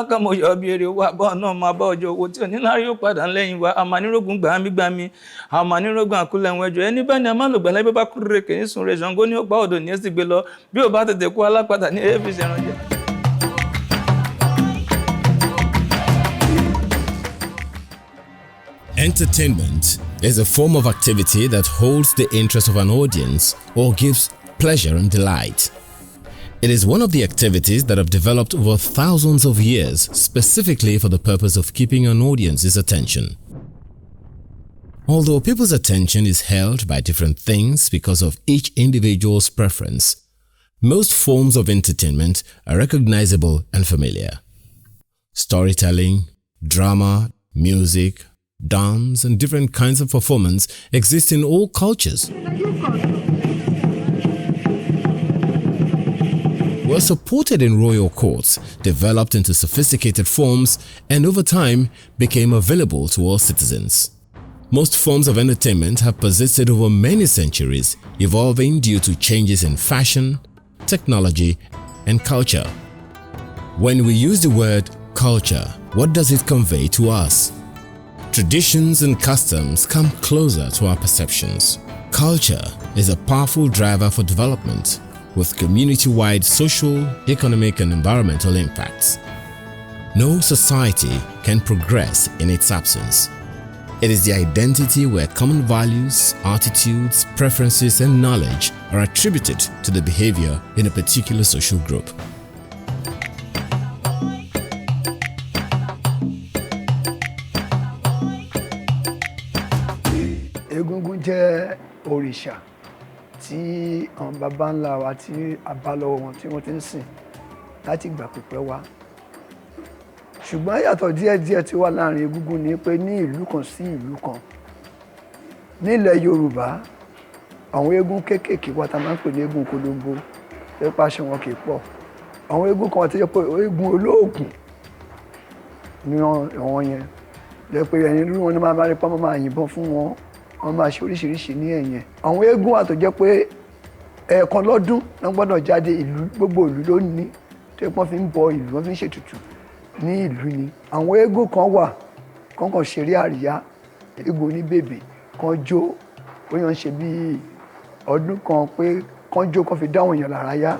kamo yo biere wa bo no ma ba ojo wo ti oni lari o pada nlẹ́yìn wa amanirogun gbami amanirogun akule nwejo ẹni bá ní amalo gbala be ba kurere ke sun re Ṣàngó ni o gba odo ni esi gbe lọ bí o bá tètè kú alápatà ní efi se ranje. Entertainment is a form of activity that holds the interest of an audience or gives pleasure and delight. It is one of the activities that have developed over thousands of years specifically for the purpose of keeping an audience's attention. Although people's attention is held by different things because of each individual's preference, most forms of entertainment are recognizable and familiar. Storytelling, drama, music, dance, and different kinds of performance exist in all cultures. Were supported in royal courts, developed into sophisticated forms, and over time became available to all citizens. Most forms of entertainment have persisted over many centuries, evolving due to changes in fashion, technology, and culture. When we use the word culture, what does it convey to us? Traditions and customs come closer to our perceptions. Culture is a powerful driver for development, with community-wide social, economic, and environmental impacts. No society can progress in its absence. It is the identity where common values, attitudes, preferences, and knowledge are attributed to the behavior in a particular social group. Egungun jẹ́ òrìṣà tí àwọn baba ńlá wa tí a bá lọ́wọ́ wọn tí wọ́n ti ń sìn láti ìgbà pípẹ́ wá. Ṣùgbọ́n yàtọ̀ díẹ̀díẹ̀ tí wà láàrin egungun ni pé ní ìlú kan sí ìlú kan. Nílẹ̀ Yorùbá, àwọn eégún kéékèèké wa tá máa ń pè ní eégún kolombo tó pàṣẹ wọn kì í pọ̀. Àwọn eégún kan tó jẹ́ pé eégún olóògùn ni àwọn yẹn. Jẹ́ pé ẹ̀yin irú wọn ni máa rí pé wọ́n máa yìnbọn fún wọn. Wọ́n máa ṣe oríṣiríṣi ní ẹ̀yẹn. Àwọn eégún wà tó jẹ́ pé ẹ̀ẹ̀kan lọ́dún wọ́n gbọ́dọ̀ jáde ìlú, gbogbo ìlú ló ní tó yẹ pé wọ́n fi ń bọ ìlú, wọ́n fi ń ṣètùtù ní ìlú ni. Àwọn eégún kan wà kán kàn ṣeré àríyá, eégún oníbèbè kan jó, bóyá ń ṣe bí ọdún kan pé kán jó kán fi dáhùn èèyàn lára yá.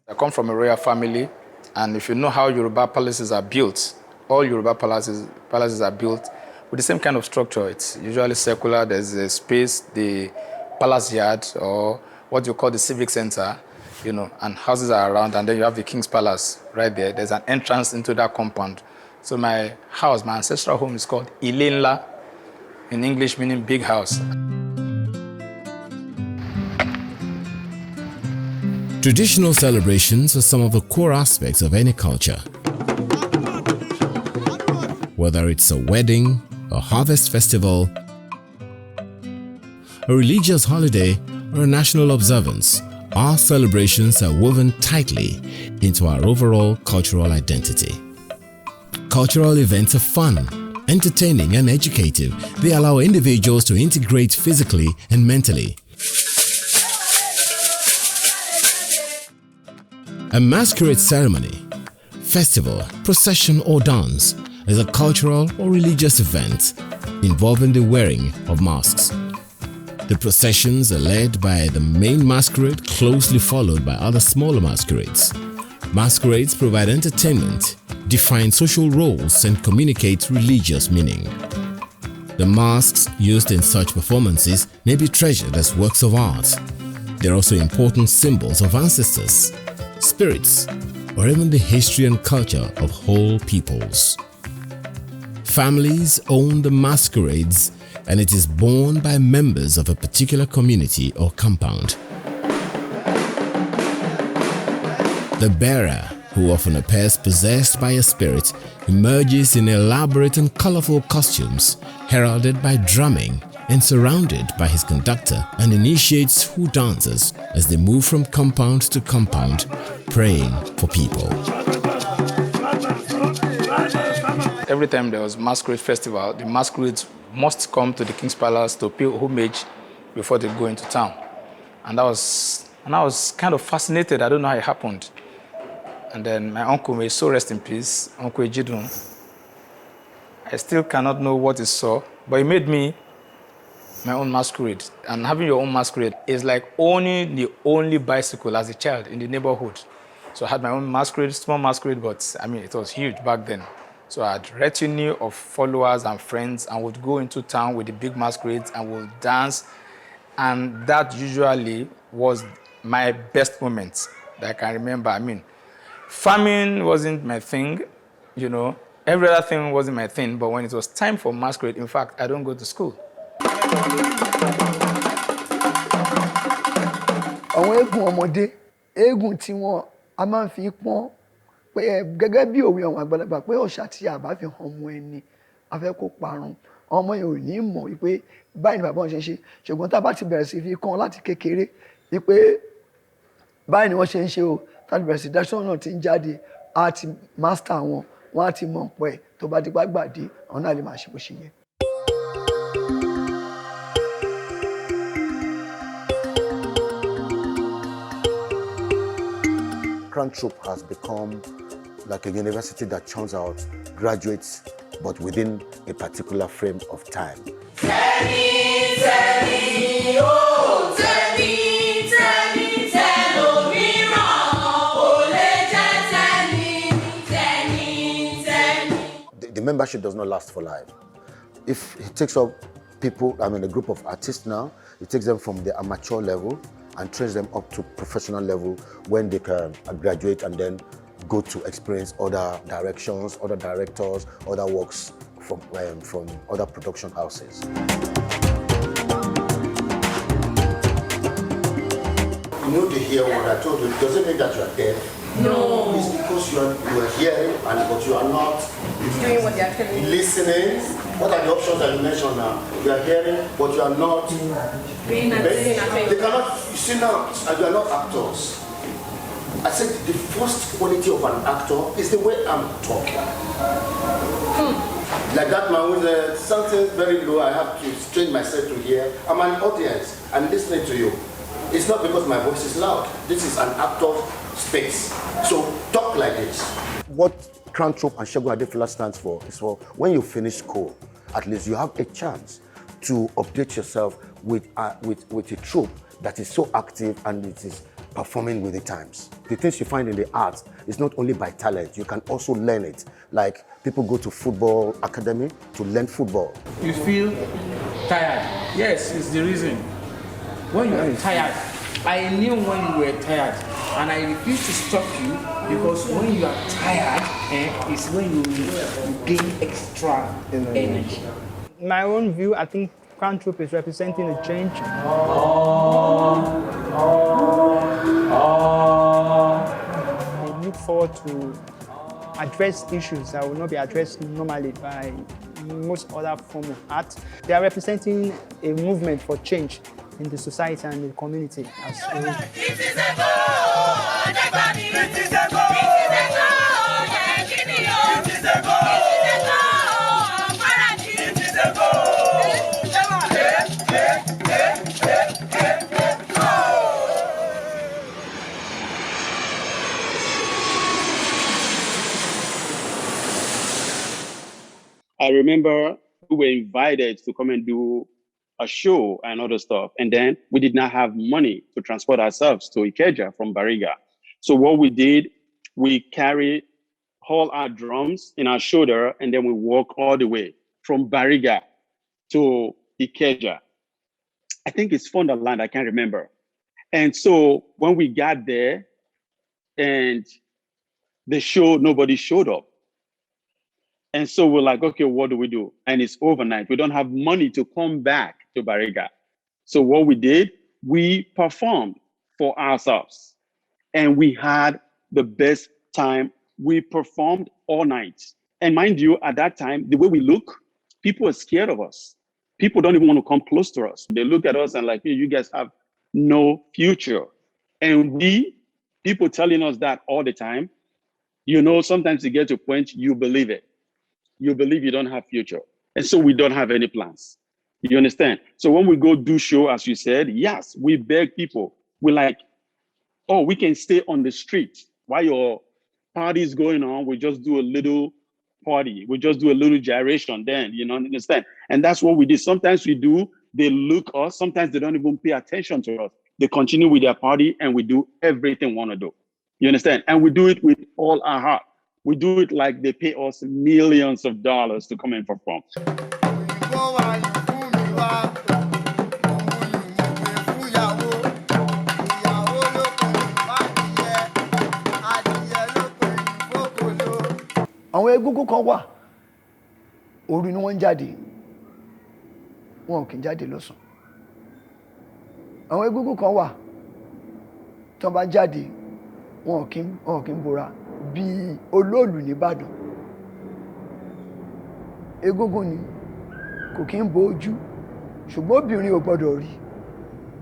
I come from a royal family. And if you know how Yoruba palaces are built, all Yoruba palaces are built with the same kind of structure. It's usually circular. There's a space, the palace yard, or what you call the civic center, you know, and houses are around, and then you have the king's palace right there. There's an entrance into that compound. So my house, my ancestral home is called Ilenla, in English meaning big house. Traditional celebrations are some of the core aspects of any culture. Whether it's a wedding, a harvest festival, a religious holiday, or a national observance, our celebrations are woven tightly into our overall cultural identity. Cultural events are fun, entertaining, and educative. They allow individuals to integrate physically and mentally. A masquerade ceremony, festival, procession, or dance is a cultural or religious event involving the wearing of masks. The processions are led by the main masquerade, closely followed by other smaller masquerades. Masquerades provide entertainment, define social roles, and communicate religious meaning. The masks used in such performances may be treasured as works of art. They're also important symbols of ancestors, spirits, or even the history and culture of whole peoples. Families own the masquerades, and it is borne by members of a particular community or compound. The bearer, who often appears possessed by a spirit, emerges in elaborate and colorful costumes, heralded by drumming and surrounded by his conductor, and initiates who dancers as they move from compound to compound, praying for people. Every time there was masquerade festival, the masquerades must come to the king's palace to pay homage before they go into town. And that was And I was kind of fascinated. I don't know how it happened. And then my uncle, may so rest in peace, Uncle Ejidun, I still cannot know what he saw, but he made me my own masquerade. And having your own masquerade is like owning the only bicycle as a child in the neighborhood. So I had my own masquerade, small masquerade, but I mean, it was huge back then. So I had retinue of followers and friends and would go into town with the big masquerades and would dance. And that usually was my best moment that I can remember. I mean, farming wasn't my thing, you know. Every other thing wasn't my thing, but when it was time for masquerade, in fact, I don't go to school. Àwọn eégún ọmọdé, eégún tí wọ́n a máa ń fi pọ́n pé gẹ́gẹ́ bí òwe àwọn àgbàlagbà pé òòṣà tí a bá fi hàn ọmọ ẹni a fẹ́ kó parun. Ọmọ yẹn ò ní mọ̀ wípé báyìí ni bàbá wọn ṣe ń ṣe, ṣùgbọ́n tá a bá ti bẹ̀rẹ̀ sí fi kàn láti kékeré wípé báyìí ni wọ́n ṣe ń ṣe o, tá a bẹ̀rẹ̀ sí dáṣọ́ náà ti ń jáde, á ti master wọn, wọ́n á ti mọ̀ pẹ́ tó bá di gbàgbàdé, àwọn náà lè máa ṣe bó ṣe yẹ. Crown Troupe has become like a university that churns out graduates, but within a particular frame of time. Tell me, oh, tell me, tell me wrong. Oh, tell me. The membership does not last for life. If it takes up people, I mean a group of artists now, it takes them from the amateur level and trains them up to professional level when they can graduate and then go to experience other directions, other directors, other works from other production houses. You know to hear what I told you, does it mean that you are deaf? No. It's because you are hearing but you are not Doing what they are telling you. listening. What are the options that you mentioned now? You are hearing, but you are not. Being They cannot. You see now, you are not actors. I said the first quality of an actor is the way I'm talking. Like that man with something very low, I have to strain myself to hear. I'm an audience. I'm listening to you. It's not because my voice is loud. This is an actor's space. So talk like this. What Crown Troupe and Segun Adefila stands for is for when you finish school, at least you have a chance to update yourself with a troupe that is so active and it is performing with the times. The things you find in the arts is not only by talent, you can also learn it. Like people go to football academy to learn football. You feel tired. Yes, it's the reason. When you are tired, I knew when you were tired and I refused to stop you because when you are tired, it's when you gain extra energy. My own view, I think Crown Troupe is representing a change. I look forward to address issues that will not be addressed normally by most other forms of art. They are representing a movement for change in the society and the community as a whole. It is a goal. It is a goal. It is a goal. I remember we were invited to come and do a show and other stuff. And then we did not have money to transport ourselves to Ikeja from Bariga. So what we did, we carried all our drums in our shoulder and then we walk all the way from Bariga to Ikeja. I think it's Fonderland, I can't remember. And so when we got there and the show, nobody showed up. And so we're like, okay, what do we do? And it's overnight. We don't have money to come back to Bariga. So what we did, we performed for ourselves. And we had the best time. We performed all night. And mind you, at that time, the way we look, people are scared of us. People don't even want to come close to us. They look at us and like, hey, you guys have no future. And people telling us that all the time, you know, sometimes you get to a point, you believe it. You believe you don't have future. And so we don't have any plans. You understand? So when we go do show, as you said, yes, we beg people. We're like, oh, we can stay on the street while your party is going on. We just do a little party. We just do a little gyration then, you know, understand? And that's what we did. Sometimes we do, they look us. Sometimes they don't even pay attention to us. They continue with their party and we do everything we want to do. You understand? And we do it with all our heart. We do it like they pay us millions of dollars to come and perform. Àwọn egúngún kan wà, òru ni wọ́n ń jáde, wọn ò kì í jáde lọ́sàn. Àwọn egúngún kan wà, tí wọ́n bá jáde, wọn ò kì í bora bí olóòlù nìbàdàn. Egúngún ni kò kì í bo ojú, ṣùgbọ́n obìnrin ò gbọ́dọ̀ rí.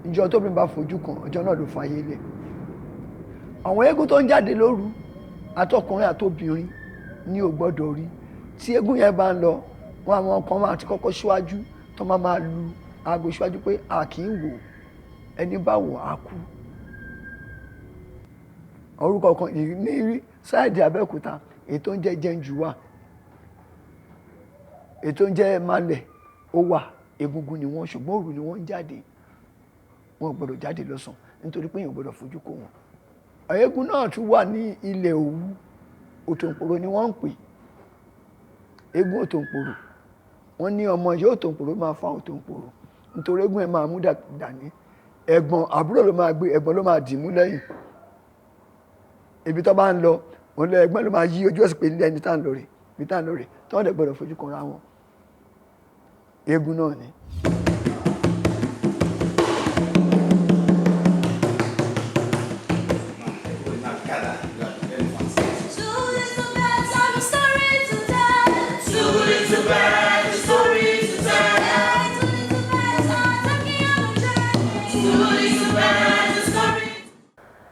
Ìjọ tóbìnrin bá fojú kan, ọjọ́ náà ló fàyè lẹ̀. Àwọn eégún tó ń jáde lóru, àtọkùnrin àtobìnrin ní ò gbọ́dọ̀ rí. Tí eégún yẹn bá ń lọ, wọn àwọn kan máa ti kọ́kọ́ síwájú tó máa lu aago síwájú pé a kì í wò, ẹni bá wò á kú. Orúkọ kan ní sáìdì Abẹ́òkúta, èyí tó ń jẹ́ Jẹ́njú wà, èyí tó ń jẹ́ Malẹ̀ ó wà, egúngún ni wọ́n, ṣùgbọ́n òru ni wọ́n ń jáde. Wọn ò gbọ́dọ̀ jáde lọ́sàn nítorí pé èèyàn ò gbọ́dọ̀ fojú kó wọn. Eégún náà tún wà ní ilẹ̀ Òwu, Òtòǹpòrò ni wọ́n ń pè. Eégún Òtòǹpòrò, wọ́n ní ọmọ yóò Òtòǹpòrò máa fa Òtòǹpòrò nítorí eégún ẹ̀ máa mú dání. Ẹ̀gbọ́n àbúrò ló máa gbé, ẹ̀gbọ́n ló máa dì mú lẹ́yìn. Ibi tó bá ń lọ, òun lọ ẹ̀gbọ́n ló máa yí ojú ọ̀sìn pé ilé ẹni tá ń lọ rè, ibi tá ń lọ rè, tí wọ́n dẹ̀ gbọ́dọ̀ fojú kan ra wọn. Eégún náà ni.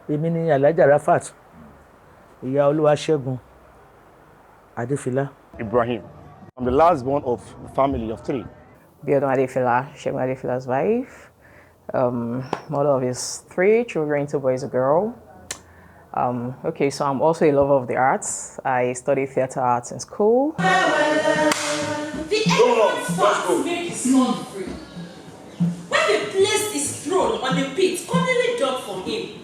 Èmi ni Alhaja Rafat, ìyá Segun Adefila. Ibrahim. I'm the last born of a family of 3. Segun Adefila, Segun Adefila's wife, mother of his 3 children, 2 boys, a girl. Okay, so I'm also a lover of the arts. I studied theater arts in school. The elephant made his son free. When they placed his throne on the pit, commonly dug for him.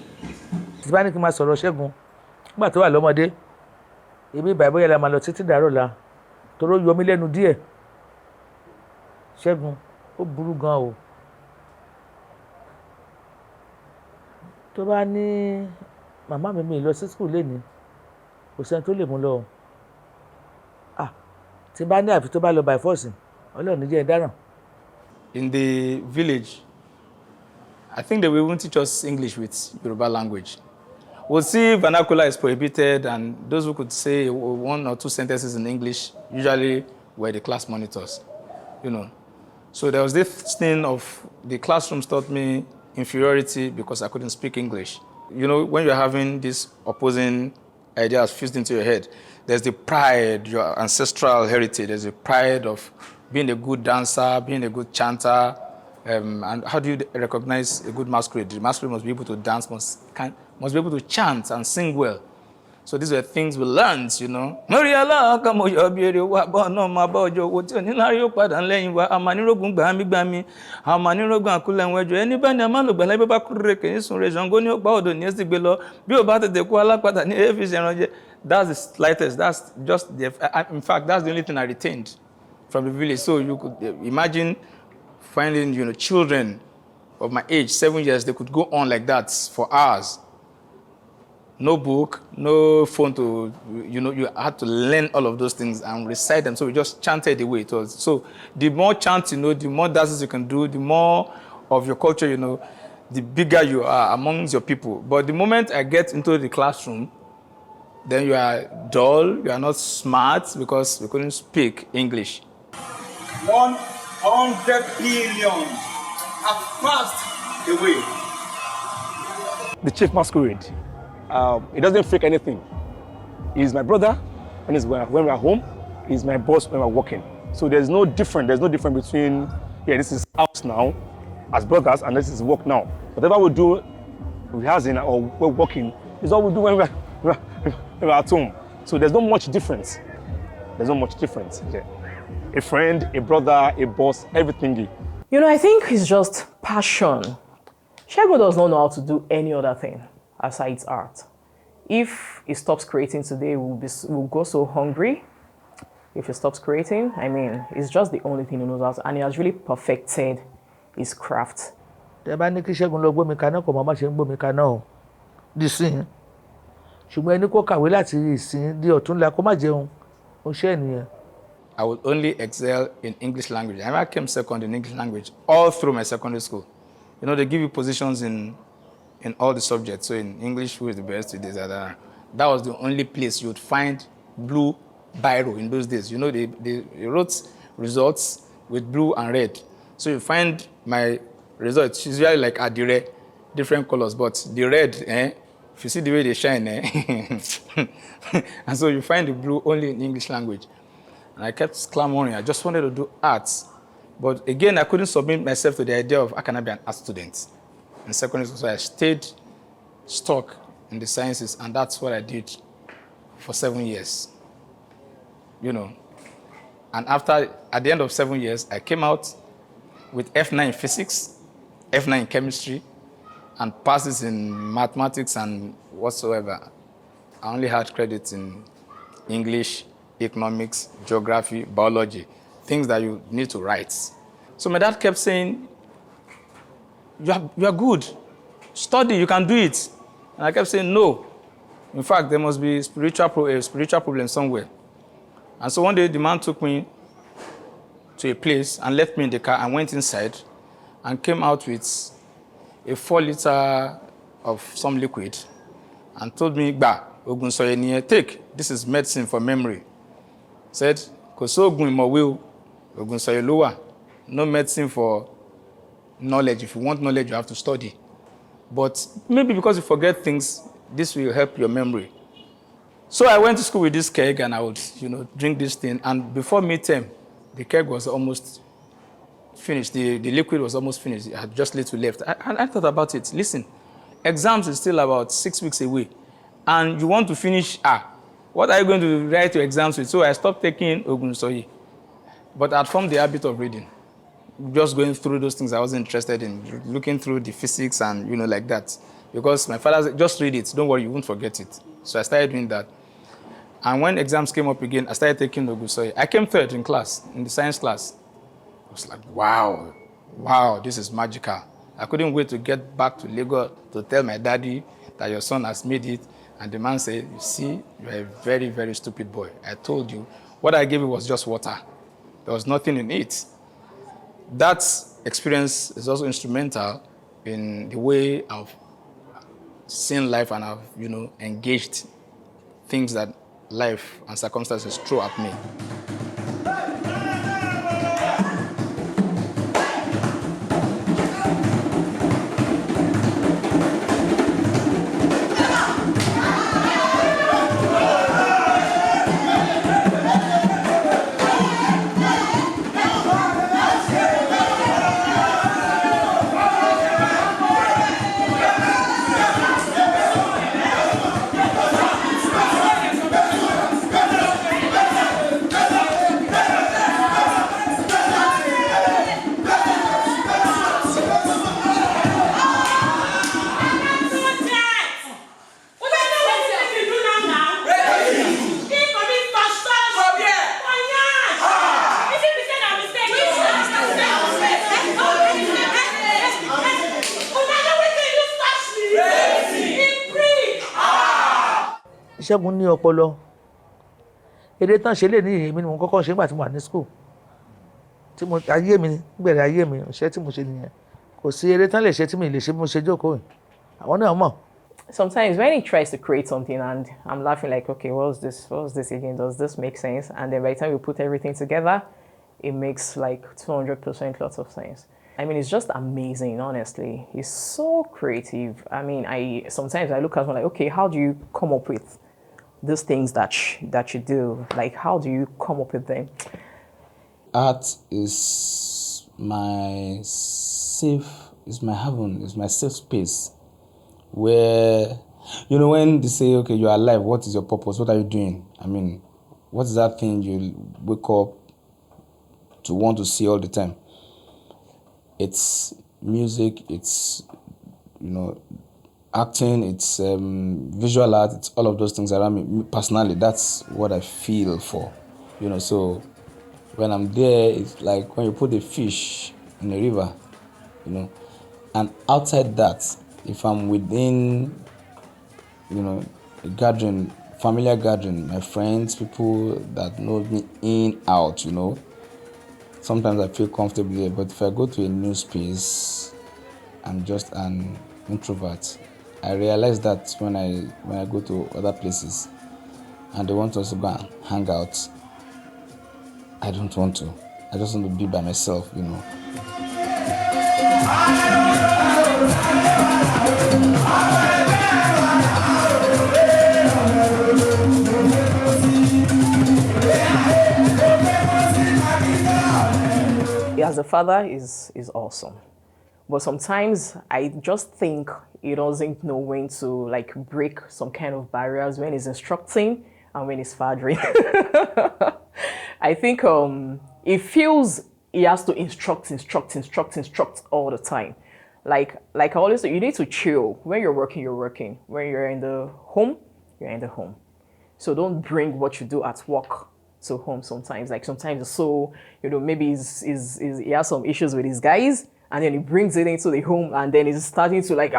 Tí bá ní kí n máa sọ̀rọ̀ Ṣẹ́gun nígbà tó wà lọ́mọdé, èmi bàbá yẹn la máa lọ títí dàárọ̀ la toró yọ mí lẹ́nu díẹ̀. Ṣẹ́gun ó burú gan o. Tó bá ní màmá mi lọ sí school lénìí, kò sẹ́ni tó lè mú lọ. Tí bá ní àfi tó bá lọ by force, Ọlọ́run jẹ́ dáràn. In the village, I think they will even teach us English with Yoruba language. We'll see vernacular is prohibited, and those who could say 1 or 2 sentences in English usually were the class monitors, you know. So there was this thing of the classrooms taught me inferiority because I couldn't speak English. You know, when you're having these opposing ideas fused into your head, there's the pride, your ancestral heritage, there's the pride of being a good dancer, being a good chanter, and how do you recognize a good masquerade? The masquerade must be able to dance, must be able to chant and sing well. So these were things we learned, you know. That's the slightest, that's just the, in fact, that's the only thing I retained from the village. So you could imagine finding, you know, children of my age, 7 years, they could go on like that for hours. No book, no phone to, you know, you had to learn all of those things and recite them. So we just chanted the way it was. So the more chants you know, the more dances you can do, the more of your culture you know, the bigger you are amongst your people. But the moment I get into the classroom, then you are dull, you are not smart because we couldn't speak English. 100 billion have passed away. The Chief Masquerade. He doesn't fake anything. He's my brother when we're home. He's my boss when we're working. So there's no difference. There's no difference between, yeah, this is house now as brothers and this is work now. Whatever we do rehearsing or we're working. It's all we do when we're at home. So there's not much difference. There's not much difference. Yeah. A friend, a brother, a boss, everything. You know, I think it's just passion. Segun does not know how to do any other thing aside art. If he stops creating today, we'll go so hungry. If he stops creating, I mean, it's just the only thing he knows how to, and he has really perfected his craft. Tẹ́ bá ní kí Ṣẹ́gun lọ gbómi kaná kò mọ bá ṣe ń gbómi kaná o dísìn ṣùgbọ́n ẹni kó kàwé láti ìsìn di ọ̀túnla kó má jẹun ó ṣe ènìyàn. I would only excel in English language. I never came second in English language all through my secondary school. You know, they give you positions in all the subjects. So in English, who is the best with this? That was the only place you would find blue biro in those days. You know, they wrote results with blue and red. So you find my results usually like adire, different colors, but the red, if you see the way they shine, and so you find the blue only in English language. And I kept clamoring. I just wanted to do arts. But again, I couldn't submit myself to the idea of I cannot be an art student. In secondary school, so I stayed stuck in the sciences, and that's what I did for 7 years. You know, and at the end of 7 years, I came out with F9 in physics, F9 in chemistry, and passes in mathematics and whatsoever. I only had credits in English, economics, geography, biology, things that you need to write. So my dad kept saying, you are good, study, you can do it. And I kept saying, no. In fact, there must be a spiritual problem somewhere. And so one day the man took me to a place and left me in the car and went inside and came out with a 4 liter of some liquid and told me, "Ba, ogun soye niye, take, this is medicine for memory." Said, "Kò sóògùn ìmọ̀wé o, ogun soye ló wà. No medicine for knowledge. If you want knowledge, you have to study. But maybe because you forget things, this will help your memory." So I went to school with this keg and I would, drink this thing. And before midterm, the keg was almost finished. The liquid was almost finished. I had just little left. I thought about it. Listen, exams is still about 6 weeks away. And you want to finish, what are you going to write your exams with? So I stopped taking Ogunsoyi. But I'd formed the habit of reading. Just going through those things I wasn't interested in, looking through the physics and, like that. Because my father said, just read it. Don't worry, you won't forget it. So I started doing that. And when exams came up again, I started taking Ogunsoyi. I came third in class, in the science class. I was like, wow, this is magical. I couldn't wait to get back to Lagos to tell my daddy that your son has made it. And the man said, "You see, you're a very, very stupid boy. I told you, what I gave you was just water. There was nothing in it." That experience is also instrumental in the way I've seen life and I've, engaged things that life and circumstances throw at me. Ṣẹ́gun ní ọpọlọ èdè tán ṣe lè ní èmi ni mo kọ́kọ́ ṣe nígbà tí mo wà ní school tí mo ayé mi níbẹ̀rẹ̀ ayé mi ṣẹ́ tí mo ṣe nìyẹn kò sí eré tán lè ṣe tí mi lè ṣe bí mo ṣe jókòó yìí àwọn náà mọ̀. Sometimes when he tries to create something and I'm laughing like, okay, what's this again? Does this make sense? And then by the time we put everything together, it makes like 200% lots of sense. I mean, it's just amazing, honestly. He's so creative. I mean, sometimes I look at him like, okay, how do you come up with these things that you do? Like, how do you come up with them? Art is my heaven, is my safe space where, you know, when they say, okay, you're alive, what is your purpose? What are you doing? I mean, what is that thing you wake up to want to see all the time? It's music, it's, you know, acting, it's visual art, it's all of those things around me. Personally, that's what I feel for, you know. So when I'm there, it's like when you put a fish in a river, you know. And outside that, if I'm within, you know, a gathering, familiar gathering, my friends, people that know me in, out, you know, sometimes I feel comfortable there. But if I go to a new space, I'm just an introvert. I realize that when I go to other places and they want us to go and hang out, I don't want to. I just want to be by myself, you know. As a father is awesome. But sometimes I just think he doesn't know when to like break some kind of barriers when he's instructing and when he's fathering. I think he feels he has to instruct all the time. Like I always say, you need to chill. When you're working, you're working. When you're in the home, you're in the home. So don't bring what you do at work to home sometimes. Like sometimes it's so, you know, maybe he has some issues with his guys, and then he brings it into the home, and then he's starting to like,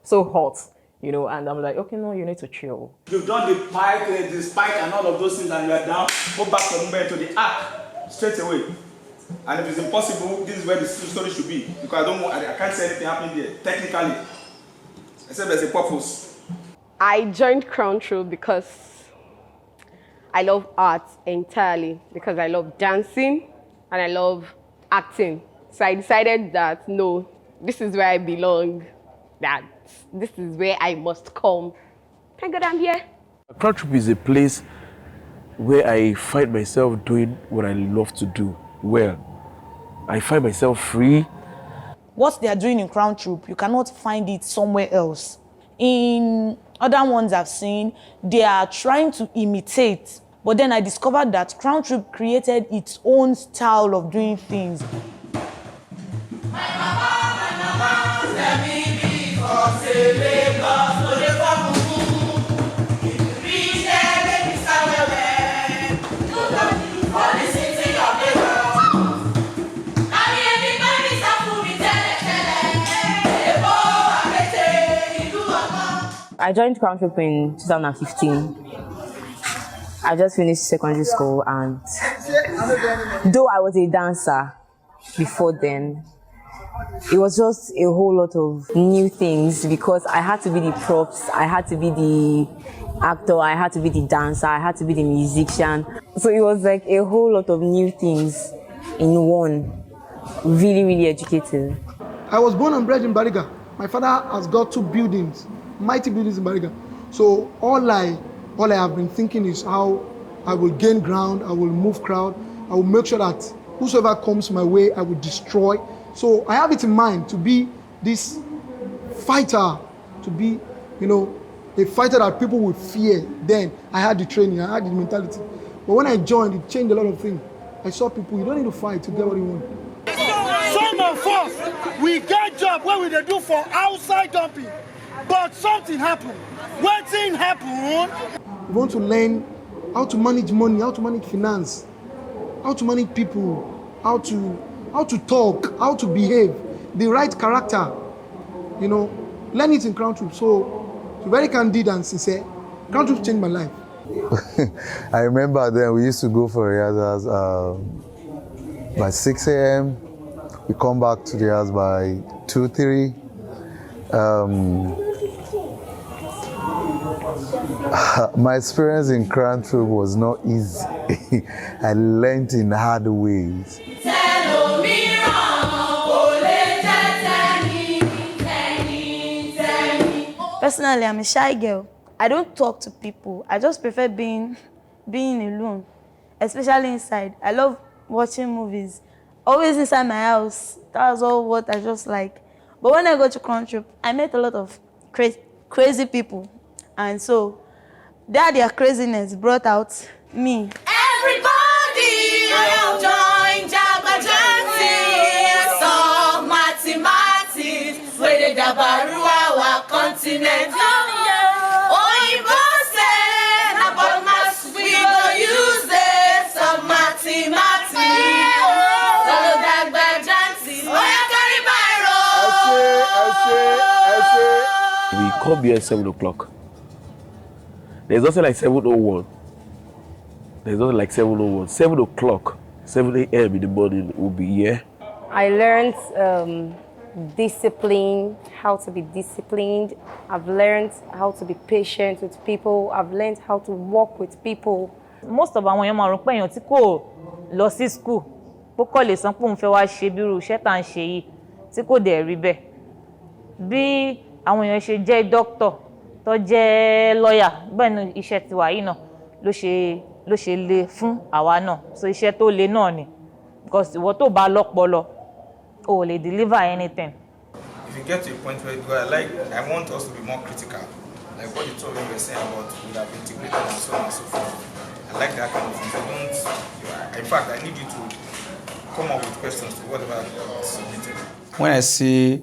so hot, you know, and I'm like, okay, no, you need to chill. You've done the spike and all of those things, and you are down, go back to the arc straight away. And if it's impossible, this is where the story should be, because I can't say anything happening there, technically, except there's a purpose. I joined Crown Troupe because I love art entirely, because I love dancing and I love acting. So I decided that, no, this is where I belong, that this is where I must come. Thank God I'm here. Crown Troupe is a place where I find myself doing what I love to do well. I find myself free. What they are doing in Crown Troupe, you cannot find it somewhere else. In other ones I've seen, they are trying to imitate. But then I discovered that Crown Troupe created its own style of doing things. I joined Crown Troupe in 2015. I just finished secondary school, and though I was a dancer before then, it was just a whole lot of new things, because I had to be the props, I had to be the actor, I had to be the dancer, I had to be the musician. So it was like a whole lot of new things in one. Really, really educative. I was born and bred in Bariga. My father has got 2 buildings, mighty buildings in Bariga. So all I have been thinking is how I will gain ground, I will move crowd, I will make sure that whosoever comes my way, I will destroy. So I have it in mind to be this fighter, to be, you know, a fighter that people will fear. Then I had the training, I had the mentality. But when I joined, it changed a lot of things. I saw people, you don't need to fight to get what you want. Some of us, we get job where we dey do for outside dumping, but something happened. What thing happened? We want to learn how to manage money, how to manage finance, how to manage people, how to talk, how to behave, the right character, you know, learn it in Crown Troupe. So, very candid and sincere. Crown Troupe changed my life. I remember then we used to go for rehearsals by 6 a.m. We come back to the house by 2, 3. My experience in Crown Troupe was not easy. I learned in hard ways. Personally, I'm a shy girl. I don't talk to people. I just prefer being alone, especially inside. I love watching movies. Always inside my house. That's all what I just like. But when I go to Crown Troupe, I met a lot of crazy people. And so their craziness brought out me. Everybody, join Jagbajanti, so mathematics, where the Dabaru our continent. Oyinbo say, na but must we go use it, some mathematics. So Jagbajanti, oya carry biro. We come here at 7 o'clock. There's also like 7:01. There's also like 7:01. 7 o'clock, 7 a.m. in the morning, we'll be here. I learned discipline, how to be disciplined. I've learned how to be patient with people. I've learned how to work with people. Most of àwọn èèyàn máa rò pé èèyàn tí kò lọ sí school bó kọ́ lè san pé òun fẹ́ wá ṣe bírú iṣẹ́ tá à ń ṣe yìí tí kò dẹ̀ rí bẹ́ẹ̀. Bí àwọn èèyàn ṣe jẹ́ doctor tó jẹ́ lawyer bẹ́ẹ̀ ni iṣẹ́ tiwa yìí náà ló ṣe le fún àwa náà. So iṣẹ́ tó le náà ni because ìwọ tó bá lọ́pọlọ o lè deliver anything. If you get to a point where I want us to be more critical, like what the two of you were saying about we have integrated and so on and so forth. I like that kind of thing. In fact, I need you to come up with questions to whatever is submitted. When I see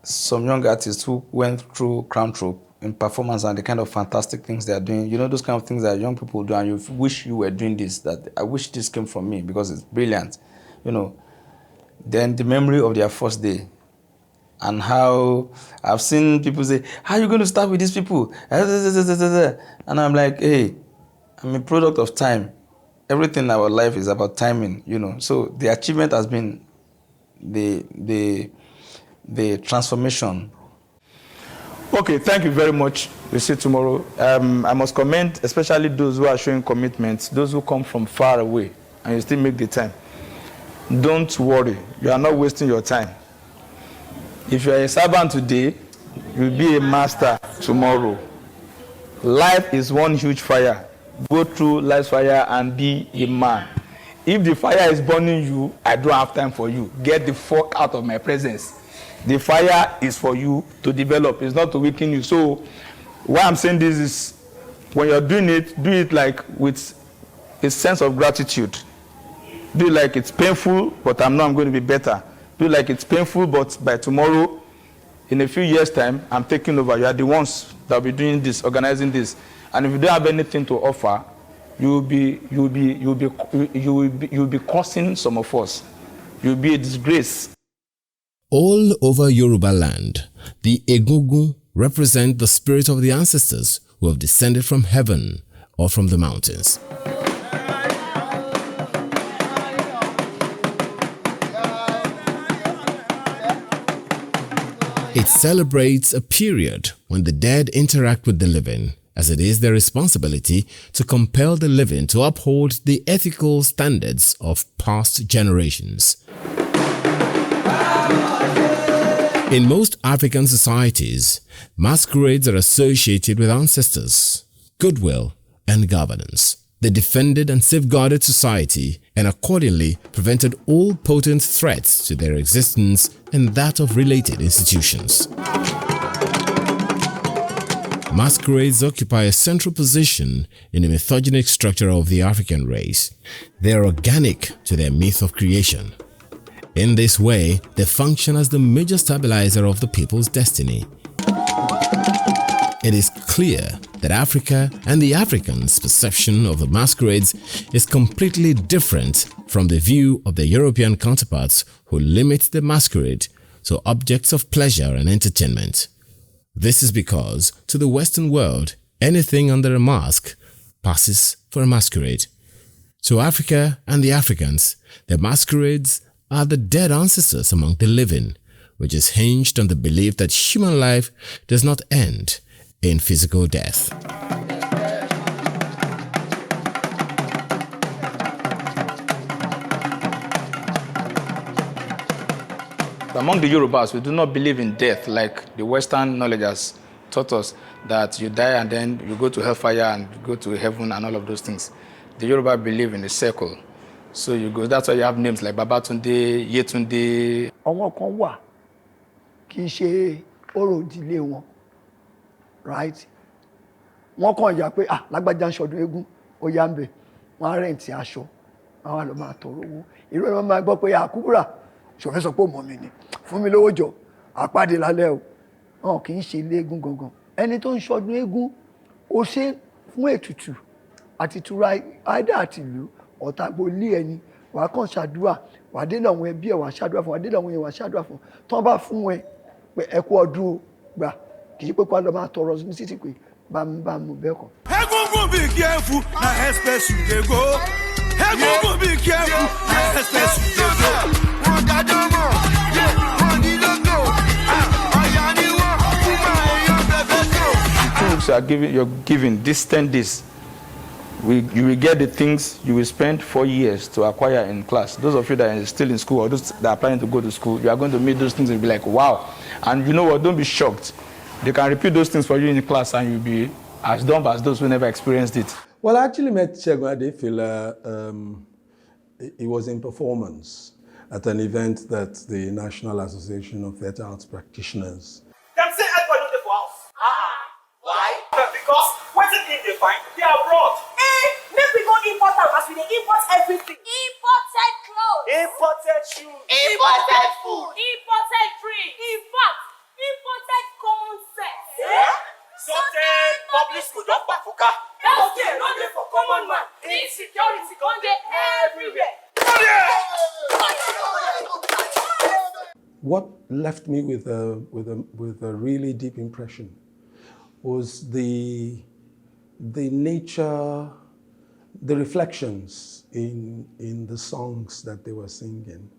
some young artists who went through Crown Troupe in performance and the kind of fantastic things they are doing, you know, those kind of things that young people do, and you wish you were doing this, that I wish this came from me because it's brilliant, you know. Then the memory of their first day and how I've seen people say, how are you going to start with these people? And I'm like, hey, I'm a product of time. Everything in our life is about timing, you know. So the achievement has been the transformation. Okay, thank you very much. We'll see you tomorrow. I must commend especially those who are showing commitment, those who come from far away and you still make the time. Don't worry, you are not wasting your time. If you are a servant today, you'll be a master tomorrow. Life is one huge fire. Go through life's fire and be a man. If the fire is burning you, I don't have time for you. Get the fuck out of my presence. The fire is for you to develop. It's not to weaken you. So why I'm saying this is when you're doing it, do it like with a sense of gratitude. Do it like it's painful, but I'm going to be better. Do it like it's painful, but by tomorrow, in a few years' time, I'm taking over. You are the ones that will be doing this, organizing this. And if you don't have anything to offer, you'll be causing some of us. You'll be a disgrace. All over Yoruba land, the Egungun represent the spirit of the ancestors who have descended from heaven or from the mountains. It celebrates a period when the dead interact with the living, as it is their responsibility to compel the living to uphold the ethical standards of past generations. In most African societies, masquerades are associated with ancestors, goodwill, and governance. They defended and safeguarded society and accordingly prevented all potent threats to their existence and that of related institutions. Masquerades occupy a central position in the mythogenic structure of the African race. They are organic to their myth of creation. In this way, they function as the major stabilizer of the people's destiny. It is clear that Africa and the Africans' perception of the masquerades is completely different from the view of their European counterparts who limit the masquerade to objects of pleasure and entertainment. This is because, to the Western world, anything under a mask passes for a masquerade. To Africa and the Africans, the masquerades are the dead ancestors among the living, which is hinged on the belief that human life does not end in physical death. Among the Yorubas, we do not believe in death like the Western knowledge has taught us, that you die and then you go to hellfire and go to heaven and all of those things. The Yoruba believe in a circle. So you go, that's why you have names like Babatunde, Yetunde. Àwọn kan wà kì í ṣe orò ìdílé wọn right? Wọ́n kàn yà pé lágbájá ń ṣọdún eégún ó yá ń bẹ̀ wọ́n á rẹ̀ǹtì aṣọ àwọn àlọ́ máa tọrọ owó irú ẹ̀ wọ́n máa gbọ́ pé àkúbúrà ṣòfẹ́ sọ pé mọ̀ mi ni fún mi lówó jọ àpàdé lálẹ́ o wọn kì í ṣe ilé eégún gangan ẹni tó ń ṣọdún eégún ó ṣe fún ètùtù àti ìtura àìdá àti ìlú ọ̀tàgbò ilé ẹni wàá kàn ṣàdúrà wàá dé lọ́wọ́ ẹbí ẹ̀ wàá ṣàdúrà fún wàá dé lọ́wọ́ ẹ̀ wàá ṣàdúrà fún tán bá fún ẹ pé ẹ kú ọdún gbà kì í pé kó lọ máa tọrọ ní títì pé bá mú bẹ́ẹ̀ kọ́. Egungun be careful, na express you dey go. Egungun be careful, na express you dey go. Wọ́n dájọ́ mọ̀, wọ́n ní lóko, ọ̀yà ni wọ́n fún máa èèyàn bẹ̀bẹ̀ tó. You're giving this 10 days. You will get the things you will spend 4 years to acquire in class. Those of you that are still in school or those that are planning to go to school, you are going to meet those things and be like, wow. And you know what? Don't be shocked. They can repeat those things for you in class and you'll be as dumb as those who never experienced it. Well, I actually met Segun Adefila. It was in performance at an event that the National Association of Theatre Arts Practitioners. Them say everybody know for house. Why? Because when they find, they are abroad. Make we go import am as we dey import everything. Imported clothes. Imported shoes. Imported food. Imported drink. In fact, imported common sense. Something public school don bafuka. Healthcare no dey for common man. Insecurity gon dey everywhere. What left me with a really deep impression was the nature, the reflections in the songs that they were singing.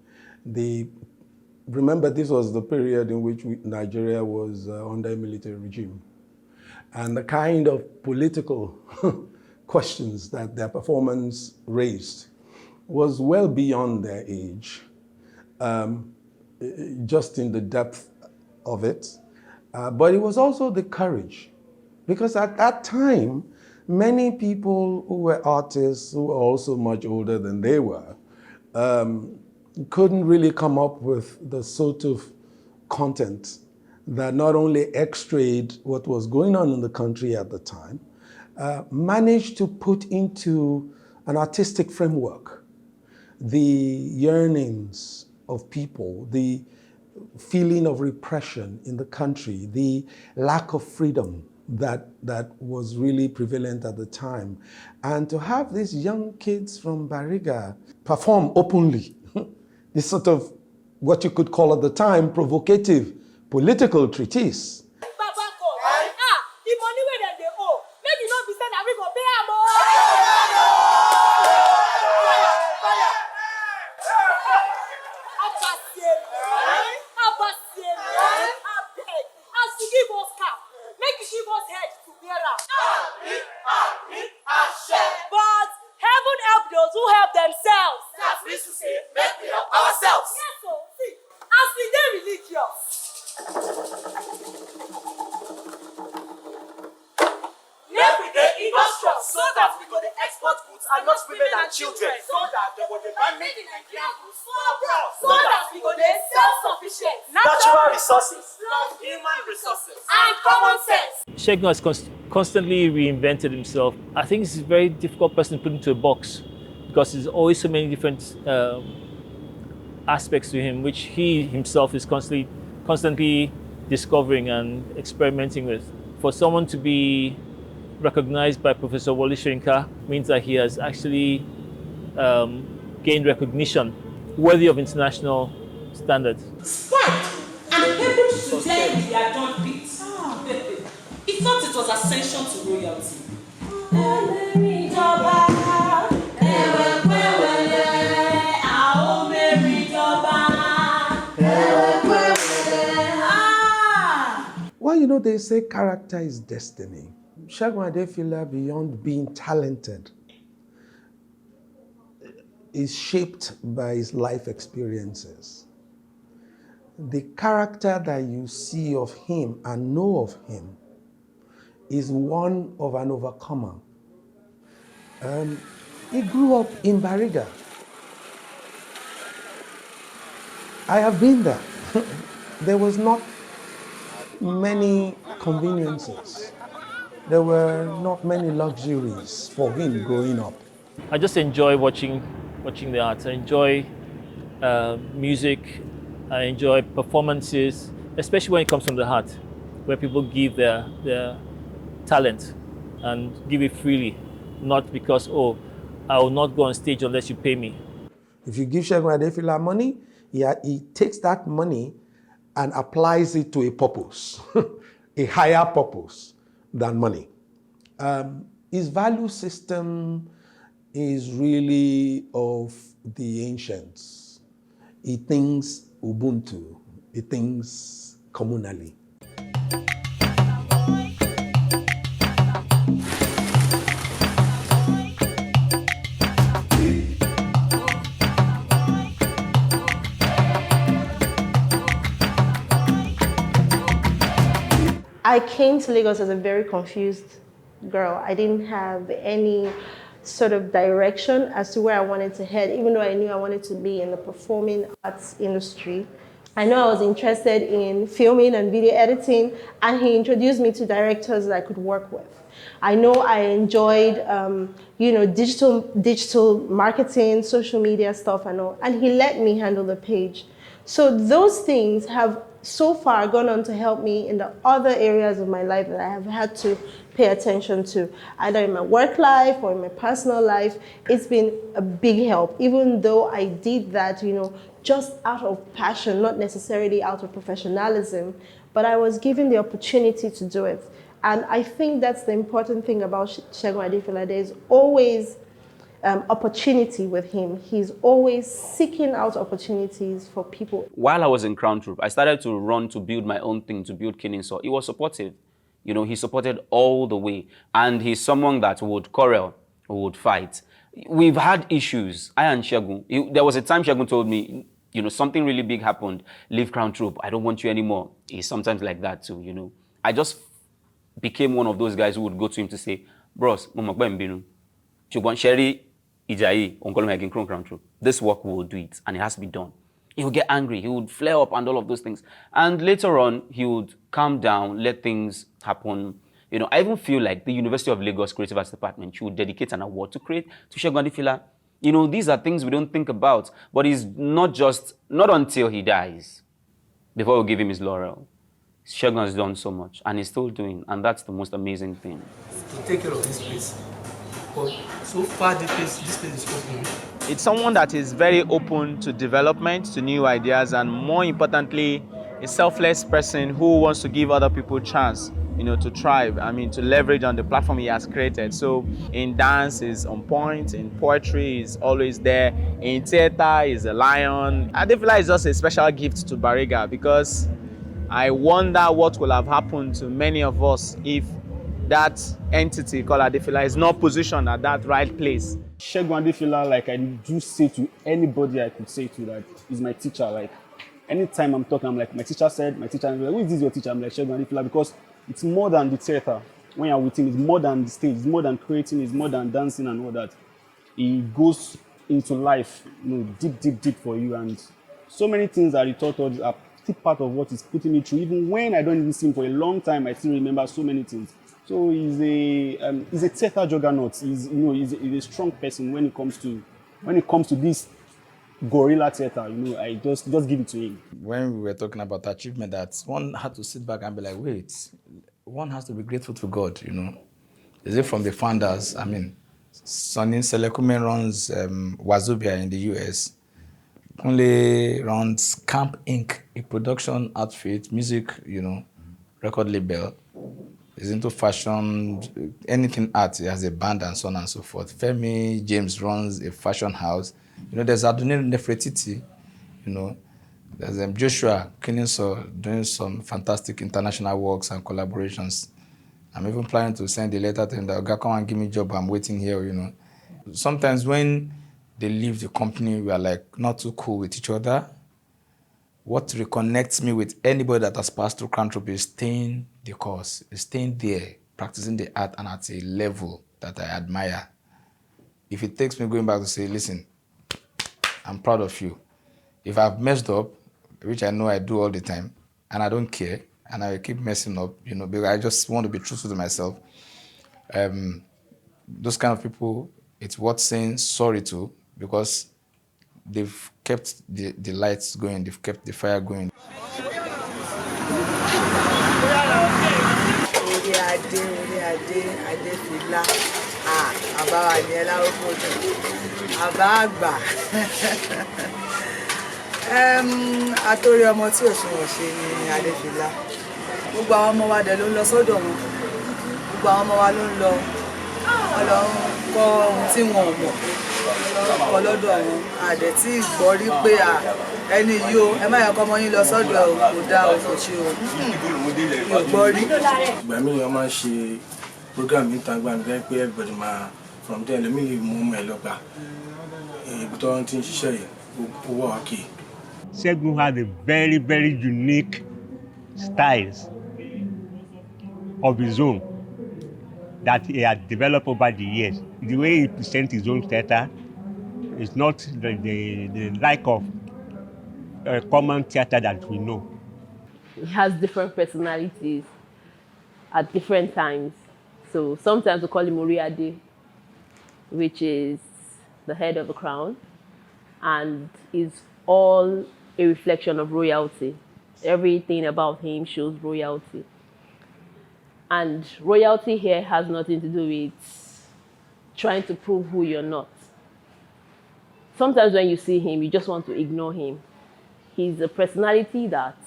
Remember, this was the period in which Nigeria was under a military regime. And the kind of political questions that their performance raised was well beyond their age, just in the depth of it. But it was also the courage, because at that time, many people who were artists, who were also much older than they were, couldn't really come up with the sort of content that not only x-rayed what was going on in the country at the time, managed to put into an artistic framework the yearnings of people, the feeling of repression in the country, the lack of freedom that was really prevalent at the time. And to have these young kids from Bariga perform openly this sort of what you could call at the time provocative political treatise. But heaven help those who help themselves. That's what we say, make we help ourselves. Yes, so see, as we dey religious. Make we dey industrious so that we go dey export goods and not women and children. So that they go dey buy made in Nigerian goods for abroad. So that we go dey self-sufficient. Natural resources, human resources, and common sense. Segun has constantly reinvented himself. I think he's a very difficult person to put into a box because there's always so many different aspects to him, which he himself is constantly discovering and experimenting with. For someone to be recognized by Professor Wole Soyinka means that he has actually gained recognition worthy of international standards. And people today they are done beat. He thought it was ascension to royalty. Well, you know, they say character is destiny. Segun Adefila, beyond being talented, is shaped by his life experiences. The character that you see of him and know of him is one of an overcomer. He grew up in Bariga. I have been there. There was not many conveniences. there were not many luxuries for him growing up. I just enjoy watching the arts. I enjoy music. I enjoy performances, especially when it comes from the heart, where people give their talent and give it freely, not because, oh, I will not go on stage unless you pay me. If you give Segun Adefila money, he takes that money and applies it to a purpose, a higher purpose than money. His value system is really of the ancients. He thinks Ubuntu, he thinks communally. I came to Lagos as a very confused girl. I didn't have any sort of direction as to where I wanted to head, even though I knew I wanted to be in the performing arts industry. I know I was interested in filming and video editing, and he introduced me to directors that I could work with. I know I enjoyed, digital marketing, social media stuff and all, and he let me handle the page. So those things have so far gone on to help me in the other areas of my life that I have had to pay attention to, either in my work life or in my personal life. It's been a big help, even though I did that, just out of passion, not necessarily out of professionalism, but I was given the opportunity to do it. And I think that's the important thing about Segun Adefila. There's always opportunity with him. He's always seeking out opportunities for people. While I was in Crown Troupe, I started to run to build my own thing, to build Kinninso. He was supportive. He supported all the way. And he's someone that would quarrel, would fight. We've had issues. I and Segun. There was a time Segun told me, something really big happened. Leave Crown Troupe. I don't want you anymore. He's sometimes like that too, I just became one of those guys who would go to him to say, bros, Sherry, Crown Troupe. This work will do it, and it has to be done. He would get angry, he would flare up and all of those things. And later on, he would calm down, let things happen. I even feel like the University of Lagos Creative Arts Department should dedicate an award to Segun Adefila. These are things we don't think about, but it's not until he dies before we give him his laurel. Segun has done so much, and he's still doing, and that's the most amazing thing. Take care of this place. But so far, this place is open. It's someone that is very open to development, to new ideas, and more importantly, a selfless person who wants to give other people a chance, to thrive. To leverage on the platform he has created. So in dance, is on point. In poetry, is always there. In theater, is a lion. Adefila is just a special gift to Bariga, because I wonder what will have happened to many of us if that entity called Adefila is not positioned at that right place. Segun Adefila, like I do say to anybody I could say to, that is my teacher. Like anytime I'm talking, I'm like, my teacher said, who is this your teacher? I'm like, Segun Adefila, because it's more than the theater. When you're with him, it's more than the stage, it's more than creating, it's more than dancing and all that. He goes into life, deep for you, and so many things that he taught us are still part of what he's putting me through. Even when I don't even see him for a long time, I still remember so many things. So he's a theater juggernaut. He's a strong person when it comes to this gorilla theater. I just give it to him. When we were talking about achievement, that one had to sit back and be like, wait, one has to be grateful to God. Is it from the founders? Sonny Selekume runs Wazobia in the US. Only runs Camp Inc., a production outfit, music, record label. He's into fashion, anything art. He has a band and so on and so forth. Femi James runs a fashion house. There's Adonai Nefertiti. There's Joshua Kinninso doing some fantastic international works and collaborations. I'm even planning to send a letter to him that, "Oga, come and give me a job. I'm waiting here." Sometimes when they leave the company, we are like not too cool with each other. What reconnects me with anybody that has passed through Crown Troupe is staying the course, is staying there, practicing the art and at a level that I admire. If it takes me going back to say, listen, I'm proud of you. If I've messed up, which I know I do all the time, and I don't care, and I keep messing up, because I just want to be truthful to myself, Those kind of people, it's worth saying sorry to, because they've kept the lights going, they've kept the fire going. Adefila, àbá wa ní ẹlá òkòtò, àbá àgbà. Àtòrí ọmọ tí òṣùwọ̀n ṣe ni Adefila. Gbogbo àwọn ọmọ wa dẹ̀ ló ń lọ sọ́dọ̀ wọn. Gbogbo àwọn ọmọ wa ló ń lọ. Wọ́n lọ ń kọ́ ohun tí wọn ò mọ̀. Kọ́ lọ́dọ̀ wọn. Àdẹ̀ tí ìgbọ́ rí pé ẹni yìí o, ẹ má yẹ kọ́ ọmọ yín lọ sọ́dọ̀ ẹ̀ o, kò dá o, kò ṣe o. Mi ò gbọ́ rí. Ìgbà míì wọ́n máa ń ṣe program níta gbangba pé everybody máa from there lèmi lè mú ọmọ ẹ lọ́gbà. Ibi tó ń ti ń ṣiṣẹ́ yìí, ó wà wákè. Segun has a very, very unique styles of his own that he has developed over the years. The way he presents his own theater is not the like of common theater that we know. He has different personalities at different times. So sometimes we call him Oriade, which is the head of the crown, and is all a reflection of royalty. Everything about him shows royalty. And royalty here has nothing to do with trying to prove who you're not. Sometimes when you see him, you just want to ignore him. He's a personality that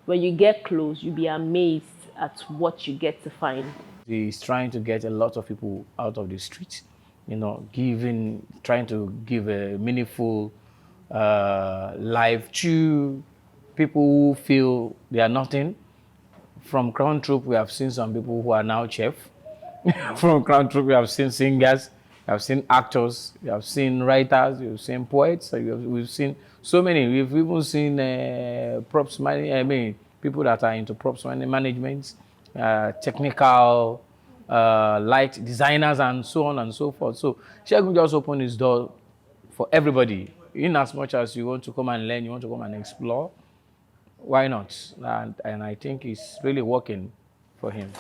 when you get close, you'll be amazed at what you get to find. He's trying to get a lot of people out of the streets, trying to give a meaningful life to people who feel they are nothing. From Crown Troupe, we have seen some people who are now chefs. From Crown Troupe, we have seen singers, we have seen actors, we have seen writers, we have seen poets, we've seen so many. We've even seen people that are into props management, technical, light designers, and so on and so forth. So Segun just opened his door for everybody. In as much as you want to come and learn, you want to come and explore, why not? And I think it's really working for him.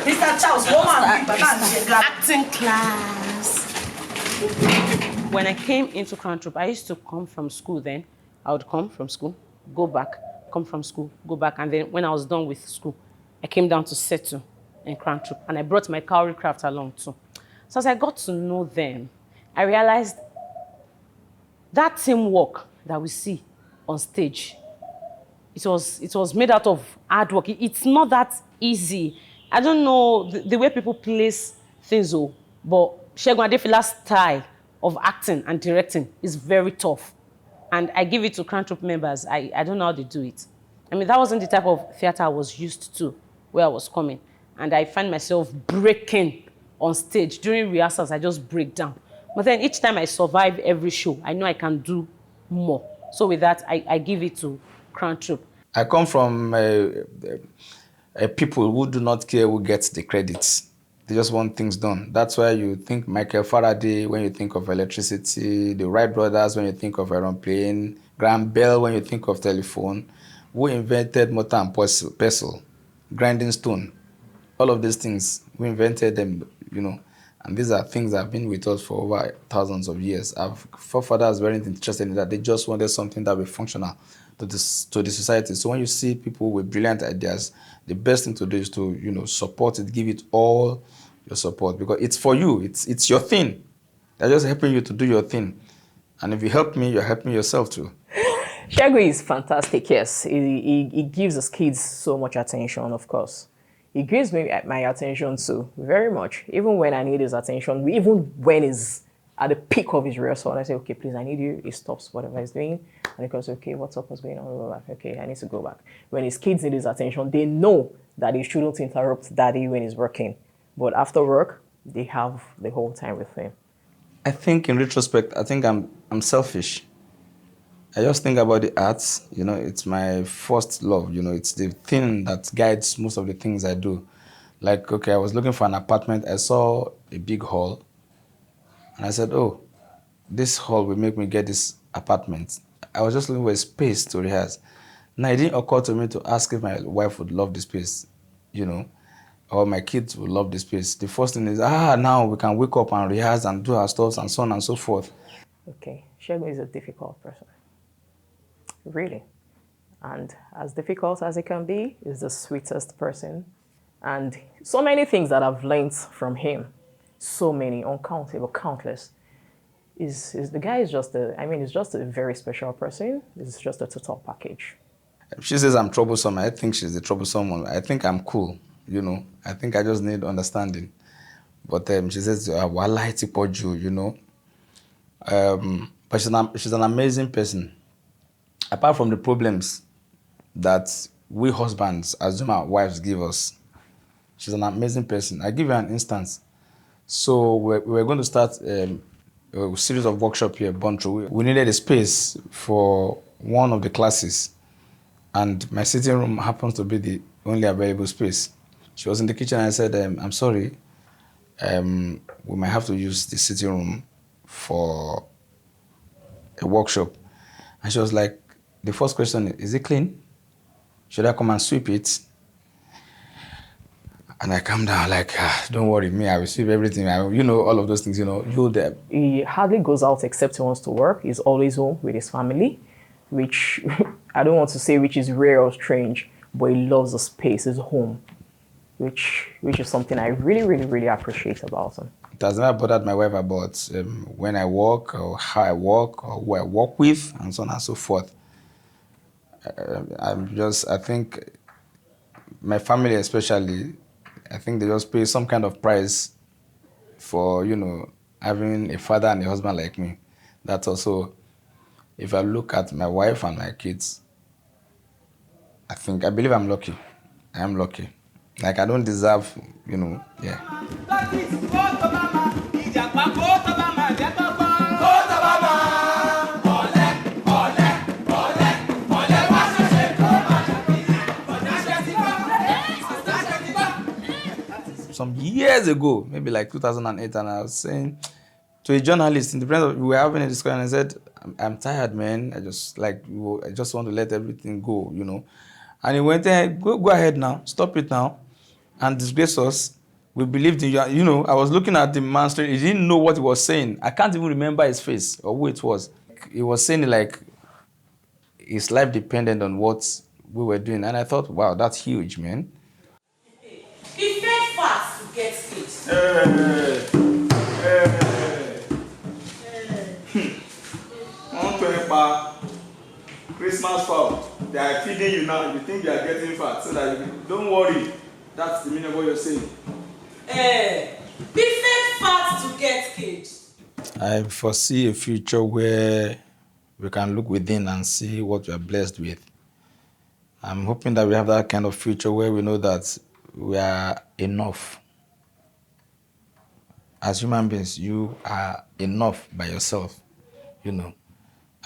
Mr. Charles, acting class. When I came into Crown Troupe, I used to come from school then. I would come from school, go back, come from school, go back. And then when I was done with school, I came down to settle in Crown Troupe. And I brought my cowrie craft along too. So as I got to know them, I realized that teamwork that we see on stage, it was made out of hard work. It's not that easy. I don't know the way people place things, but Segun Adefila's style of acting and directing is very tough. And I give it to Crown Troupe members. I don't know how they do it. I mean, that wasn't the type of theater I was used to where I was coming. And I find myself breaking on stage. During rehearsals, I just break down. But then each time I survive every show, I know I can do more. So with that, I give it to Crown Troupe. I come from people who do not care who gets the credits. They just want things done. That's why you think Michael Faraday when you think of electricity, the Wright brothers when you think of aeroplane, Graham Bell when you think of telephone, who invented mortar and pestle, grinding stone. All of these things, we invented them, and these are things that have been with us for over thousands of years. Our forefathers weren't interested in that. They just wanted something that would be functional to the society. So when you see people with brilliant ideas, the best thing to do is to, support it, give it all your support, because it's for you. It's your thing. They're just helping you to do your thing. And if you help me, you're helping yourself too. Segun is fantastic, yes. He gives his kids so much attention, of course. He gives me my attention too, very much. Even when I need his attention, even when he's at the peak of his rehearsal, I say, okay, please, I need you. He stops whatever he's doing. And he goes, okay, what's up, what's going on? Okay, I need to go back. When his kids need his attention, they know that he shouldn't interrupt daddy when he's working. But after work, they have the whole time with him. I think in retrospect, I'm selfish. I just think about the arts, it's my first love, it's the thing that guides most of the things I do. Like, okay, I was looking for an apartment, I saw a big hall, and I said, oh, this hall will make me get this apartment. I was just looking for a space to rehearse. Now, it didn't occur to me to ask if my wife would love the space, or my kids would love the space. The first thing is, now we can wake up and rehearse and do our stuff and so on and so forth. Okay, Segun is a difficult person. Really. And as difficult as he can be, he's the sweetest person. And so many things that I've learned from him, so many, uncountable, countless. The guy is just he's just a very special person. He's just a total package. She says I'm troublesome. I think she's the troublesome one. I think I'm cool, I think I just need understanding. But she says, Wallahi Tipoju, but she's an amazing person. Apart from the problems that we husbands assume our wives give us, she's an amazing person. I give you an instance. So we're going to start a series of workshops here, Boncho. We needed a space for one of the classes, and my sitting room happens to be the only available space. She was in the kitchen and I said, I'm sorry, we might have to use the sitting room for a workshop. And she was like, the first question is it clean? Should I come and sweep it? And I calm down like, don't worry, me, I will sweep everything. All of those things, you there. He hardly goes out except he wants to work. He's always home with his family, which I don't want to say which is rare or strange, but he loves the space, his home, which is something I really, really, really appreciate about him. It has never bothered my wife about when I work or how I work or who I work with and so on and so forth. I think my family especially, I think they just pay some kind of price for, having a father and a husband like me. That's also, if I look at my wife and my kids, I believe I'm lucky. I am lucky. Like, I don't deserve, yeah. Some years ago, maybe like 2008, and I was saying to a journalist in the presence we were having a discussion, and I said, I'm tired, man. I just want to let everything go, And he went, go ahead now, stop it now, and disgrace us. We believed in you. I was looking at the man straight. He didn't know what he was saying. I can't even remember his face or who it was. He was saying like his life depended on what we were doing. And I thought, wow, that's huge, man. He fed fast to get fit. Christmas fowl. They are feeding you now. You think you are getting fat, so that don't worry. That's the meaning of what you're saying. Be fed fast to get caged. I foresee a future where we can look within and see what we are blessed with. I'm hoping that we have that kind of future where we know that we are enough. As human beings, you are enough by yourself,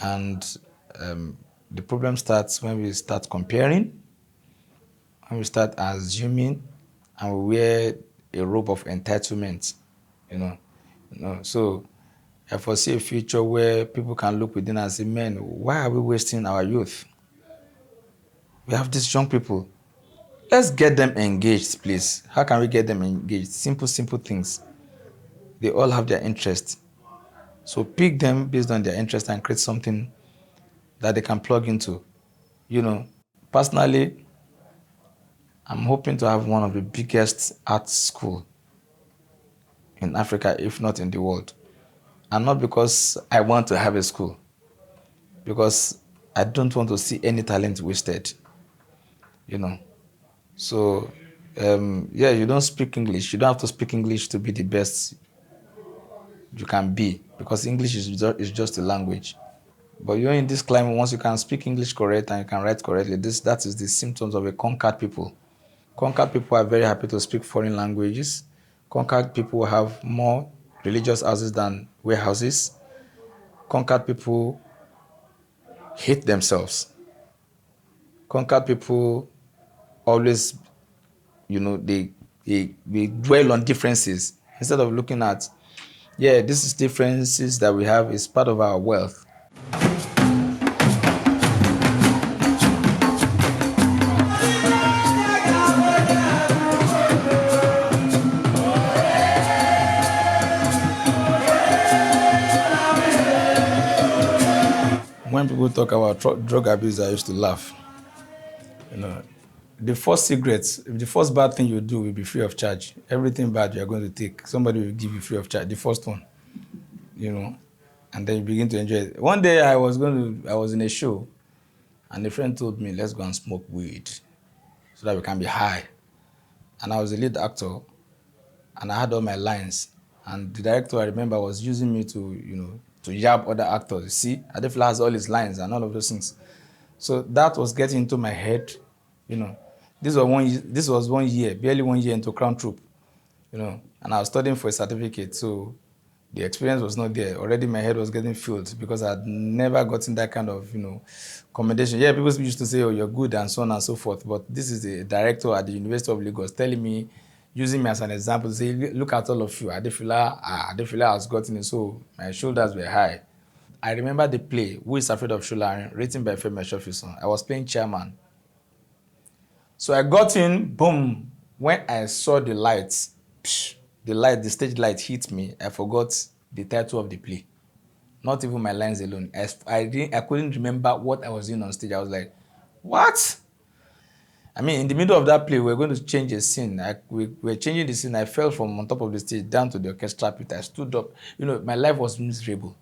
And the problem starts when we start comparing, when we start assuming, and we wear a robe of entitlement, So I foresee a future where people can look within and say, man, why are we wasting our youth? We have these young people. Let's get them engaged, please. How can we get them engaged? Simple things. They all have their interest. So pick them based on their interest and create something that they can plug into. Personally, I'm hoping to have one of the biggest art school in Africa, if not in the world. And not because I want to have a school, because I don't want to see any talent wasted, So, you don't speak English. You don't have to speak English to be the best you can be, because English is just a language. But you're in this climate, once you can speak English correct and you can write correctly, that is the symptoms of a conquered people. Conquered people are very happy to speak foreign languages. Conquered people have more religious houses than warehouses. Conquered people hate themselves. Conquered people always, they dwell on differences instead of looking at, this is differences that we have is part of our wealth. when people talk about drug abuse, I used to laugh. You know, the first cigarettes, the first bad thing you do will be free of charge. Everything bad you are going to take, somebody will give you free of charge. The first one, you know, and then you begin to enjoy it. One day I was in a show, and a friend told me, let's go and smoke weed so that we can be high. And I was the lead actor, and I had all my lines. And the director, I remember, was using me to yab other actors. You see, Adefila has all his lines and all of those things. So that was getting into my head, you know. This was 1 year, barely 1 year into Crown Troupe, you know, and I was studying for a certificate, so the experience was not there. Already my head was getting filled because I'd never gotten that kind of, commendation. Yeah, people used to say, oh, you're good and so on and so forth, but this is the director at the University of Lagos telling me, using me as an example, to say, look at all of you, Adefila has gotten it, so my shoulders were high. I remember the play, Who is Afraid of Shularin, written by Femi Shofison. I was playing chairman. So I got in, boom. When I saw the lights, the stage light hit me, I forgot the title of the play. Not even my lines alone. I couldn't remember what I was doing on stage. I was like, what? I mean, in the middle of that play, we were going to change a scene. We were changing the scene. I fell from on top of the stage down to the orchestra pit. I stood up. My life was miserable.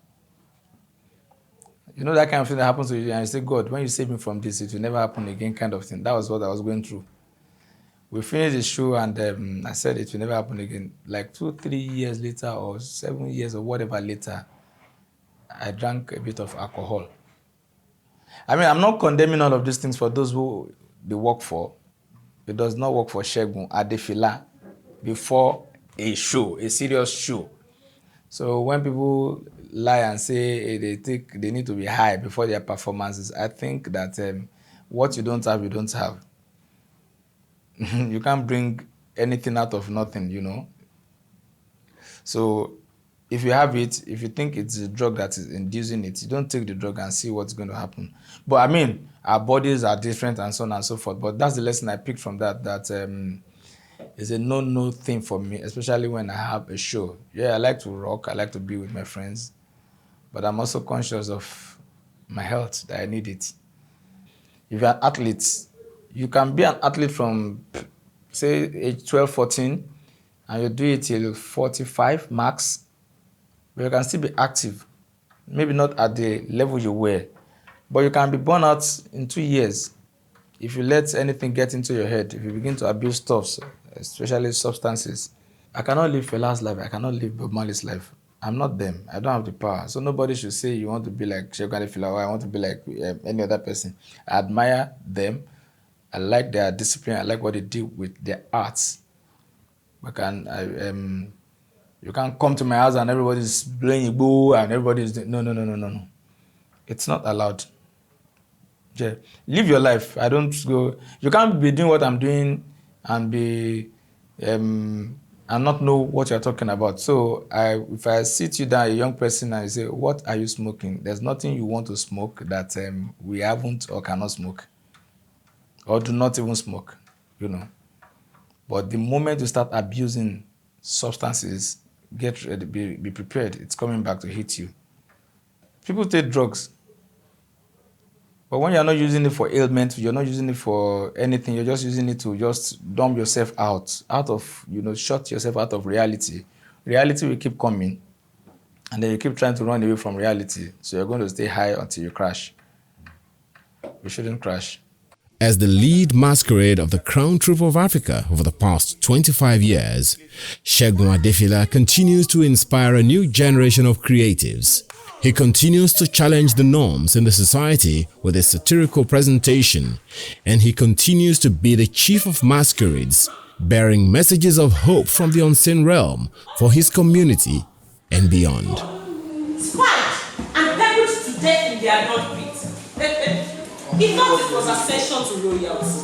You know that kind of thing that happens to you, and you say, God, when you save me from this, it will never happen again, kind of thing. That was what I was going through. We finished the show, and I said it will never happen again. Like 2-3 years later, or 7 years, or whatever later, I drank a bit of alcohol. I mean, I'm not condemning all of these things for those who they work for. It does not work for Segun Adefila before a show, a serious show. So when people lie and say they think they need to be high before their performances, I think that what you don't have, you don't have. You can't bring anything out of nothing, you know. So if you have it, if you think it's a drug that is inducing it, you don't take the drug and see what's going to happen. But I mean, our bodies are different and so on and so forth. But that's the lesson I picked from that is a no thing for me, especially when I have a show. Yeah, I like to rock, I like to be with my friends, but I'm also conscious of my health, that I need it. If you're an athlete, you can be an athlete from, say, age 12, 14, and you do it till 45 max, but you can still be active. Maybe not at the level you were, but you can be burned out in 2 years if you let anything get into your head, if you begin to abuse stuff, especially substances. I cannot live Fela's life. I cannot live Bob Marley's life. I'm not them. I don't have the power. So nobody should say you want to be like Segun Adefila or I want to be like any other person. I admire them. I like their discipline. I like what they do with their arts. You can't come to my house and everybody's playing Igbo and everybody's... No. It's not allowed. Yeah. Live your life. I don't go... You can't be doing what I'm doing and be... and not know what you're talking about. So if I sit you down, a young person, and I say, what are you smoking? There's nothing you want to smoke that we haven't or cannot smoke. Or do not even smoke, you know. But the moment you start abusing substances, get ready, be prepared. It's coming back to hit you. People take drugs. But when you're not using it for ailment, you're not using it for anything, you're just using it to just dump yourself out of, shut yourself out of reality. Reality will keep coming, and then you keep trying to run away from reality. So you're going to stay high until you crash. You shouldn't crash. As the lead masquerade of the Crown Troupe of Africa over the past 25 years, Segun Adefila continues to inspire a new generation of creatives. He continues to challenge the norms in the society with his satirical presentation, and he continues to be the chief of masquerades, bearing messages of hope from the unseen realm for his community and beyond. Spiked and pebbled to death in their blood pit. He thought it was ascension to royalty.